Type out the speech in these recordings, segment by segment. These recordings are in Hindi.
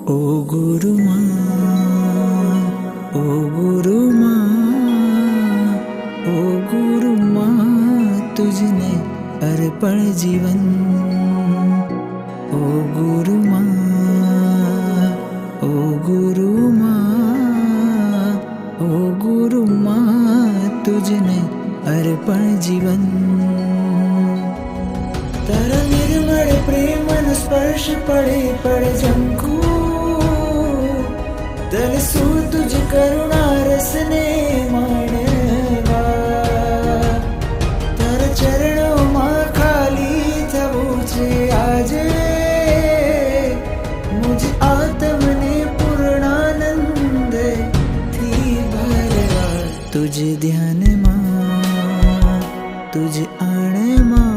ओ गुरु माँ, ओ गुरु माँ, ओ गुरु माँ, तुझने अर्पण जीवन। ओ गुरु माँ, ओ गुरु माँ, ओ गुरु माँ, तुझने अर्पण जीवन। तारा निर्मळ प्रेमन स्पर्श पड़े पड़े जमको, दलसू तुझ करुणा रसने माणवा। तारा चरणों मां खाली थवू छे आजे, मुझ आत्मने पूर्णानंद थी भरवा। तुझ ध्यान मां, तुझ आण मां,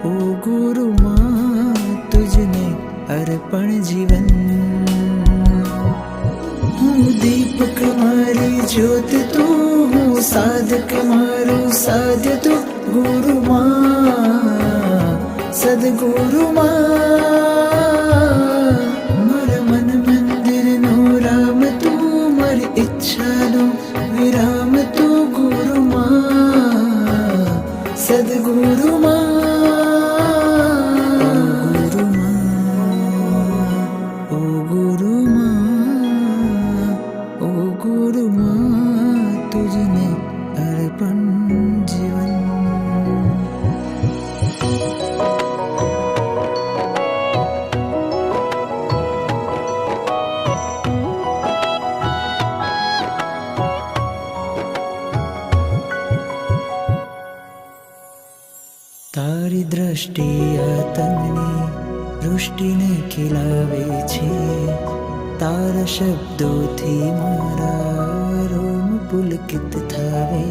ओ गुरु मां, तुझने अर्पण जीवन। हूँ दीपक मारी ज्योत तू, हूँ साधक मारू साध्य तू। गुरु माँ, सदगुरु माँ, मर मन मंदिर नो राम तू, मर इच्छा नो विराम तू। गुरु माँ, सदगुरु माँ, ओ गुरु माँ, ओ गुरु माँ, तुझने अर्पण जीवन। તારી દ્રષ્ટિ આતંકની દૃષ્ટિને ખીલાવે છે, તારા શબ્દોથી મારા રોમ પુલકિત થાવે।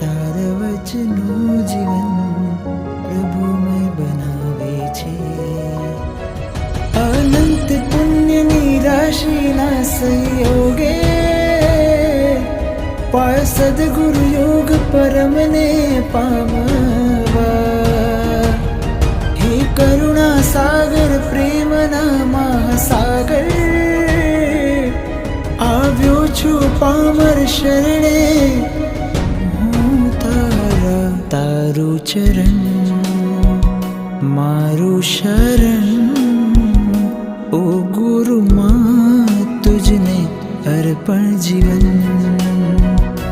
તારા વચનો જીવન પ્રભુમય બનાવે છે। અનંત પુણ્યની રાશિના સંયોગે પાય સદગુરુ યોગ પરમને પામવા। હે કરુણા સાગર પ્રેમના મહાસાગર, આવ્યો છું પામર શરણે હું તારા। તારું ચરણ મારું શરણ, ओ गुरु माँ, तुझने अर्पण जीवन।